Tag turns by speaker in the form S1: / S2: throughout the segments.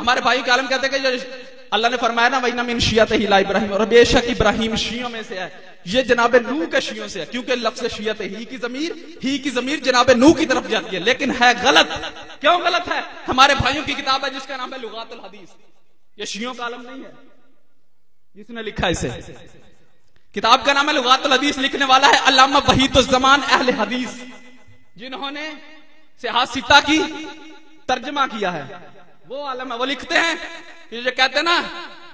S1: हमारे भाई का आलम कहते हैं कि जो अल्लाह ने फरमाया ना वही मिन शियतिही ला इब्राहिम, और बेशक इब्राहिम शियों में से है, ये जनाब नूह के शियों से है, क्योंकि लफ्ज़ शियतिही की ज़मीर जनाब नूह की तरफ जाती है, लेकिन है गलत। क्यों गलत है? हमारे भाइयों की किताब है जिसका नाम है लुगातुल हदीस, ये शियों का आलम नहीं है, जिसने लिखा इसे, किताब का नाम है लुगातुल हदीस, लिखने वाला है अल्लामा वहीदुज़्ज़मान अहले हदीस, जिन्होंने सिहाह सित्ता की तर्जमा किया है, वो आलम है। वो लिखते हैं कि जो कहते हैं ना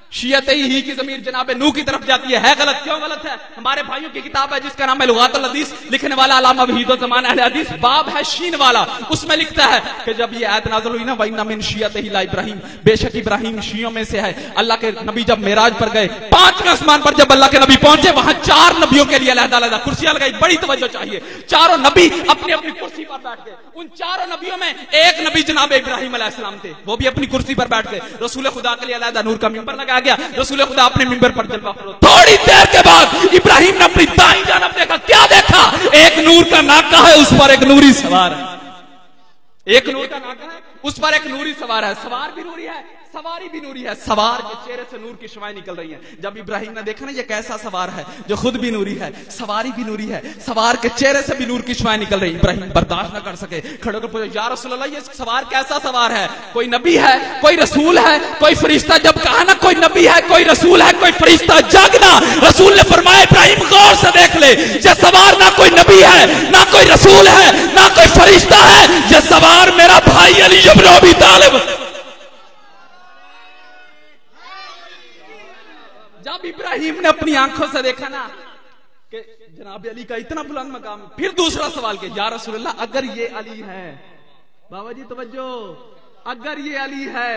S1: शियतिही की ज़मीर जनाब नूह की तरफ जाती है गलत। क्यों गलत है? हमारे भाइयों की किताब है जिसका नाम है लुगातुल हदीस, लिखने वाला अल्लामा वहीदुज़्ज़मान अहले हदीस, बाब है शीन वाला, उसमें लिखता है कि जब ये आयत नाज़िल हुई ना वइन्ना मिन शियतिही ला इब्राहिम, बेशक इब्राहिम शियों में से है। अल्लाह के नबी जब मेराज पर गए, 5वें आसमान पर जब अल्लाह के नबी पहुंचे, वहां 4 नबियों के लिए अलग-अलग कुर्सियां लगाई। बड़ी तवज्जो चाहिए, चारों नबी अपनी अपनी कुर्सी पर बैठ गए। उन चारों नबियों में एक नबी जनाब इब्राहिम अलैहिस्सलाम थे, वो भी अपनी कुर्सी पर बैठ गए। रसूल खुदा के लिए अलग नूर का मिंबर लगाया गया, रसूल खुदा अपने मिंबर पर जलवा फरोज। थोड़ी देर के बाद इब्राहिम ने अपनी दाईं जानब देखा, क्या देखा? एक नूर का नाका है, उस पर एक नूरी सवार है। एक नूर का नाका है, उस पर एक नूरी सवार है। सवार भी नूरी है, सवारी भी नूरी है। सवार के चेहरे से नूर की शुआएं निकल रही हैं। जब इब्राहिम ने देखा ना ये कैसा सवार है जो खुद भी नूरी है, सवारी भी नूरी है, सवार के चेहरे से भी नूर की शुआएं निकल रही। इब्राहिम बर्दाश्त न कर सके, खड़े होकर पूछे या रसूल अल्लाह ये सवार कैसा सवार है? कोई नबी है, कोई रसूल है, कोई फरिश्ता? जब कहा ना कोई नबी है, कोई रसूल है, कोई फरिश्ता, जागना। रसूल ने फरमाया इब्राहिम गौर से देख ले, ये सवार ना कोई नबी है, ना कोई रसूल है, ना कोई फरिश्ता है, ये सवार मेरा भाई अली इब्न अबी तालिब। जब इब्राहिम ने अपनी आंखों से देखा ना कि जनाब अली का इतना बुलंद मकाम, फिर दूसरा सवाल किया या रसूल अल्लाह अगर ये अली है, बाबा जी तवज्जो, अगर ये अली है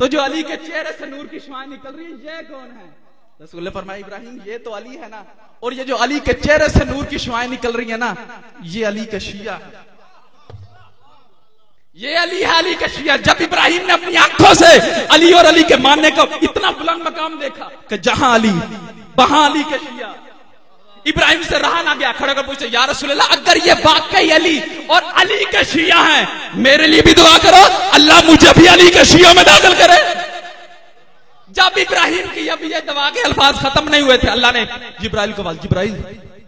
S1: तो जो अली के चेहरे से नूर की शुआएं निकल रही है ये कौन है? रसूल ने फरमाया इब्राहिम ये तो अली है ना, और ये जो अली के चेहरे से नूर की शुआएं निकल रही है ना, ये अली का शिया है, ये अली है, अली का शिया। जब इब्राहिम ने अपनी आंखों से अली और अली के मानने को इतना बुलंद मकाम देखा कि जहां अली वहां अली के शिया, इब्राहिम से रहा ना गया, खड़े होकर पूछे या रसूल अल्लाह अगर ये वाकई अली और अली के शिया हैं, मेरे लिए भी दुआ करो अल्लाह मुझे भी अली के शिया में दाखिल करे। जब इब्राहिम की अब ये दुआ के अल्फाज खत्म नहीं हुए थे, अल्लाह ने जिब्राइल को बोला जिब्राइल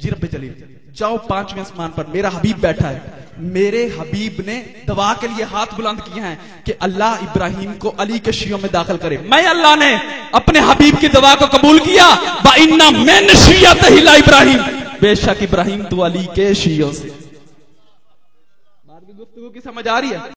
S1: जी रब्बे जलील जाओ 5वें आसमान पर मेरा हबीब बैठा है। मेरे हबीब ने दुआ के लिए हाथ बुलंद किए हैं कि अल्लाह इब्राहिम को अली के शियों में दाखिल करे। मैं अल्लाह ने अपने हबीब की दुआ को कबूल किया। व इन्ना मिन शियतिही ला इब्राहिम, बेशक इब्राहिम तो अली के शियों से। बात की गुफ्तगू की समझ आ रही है?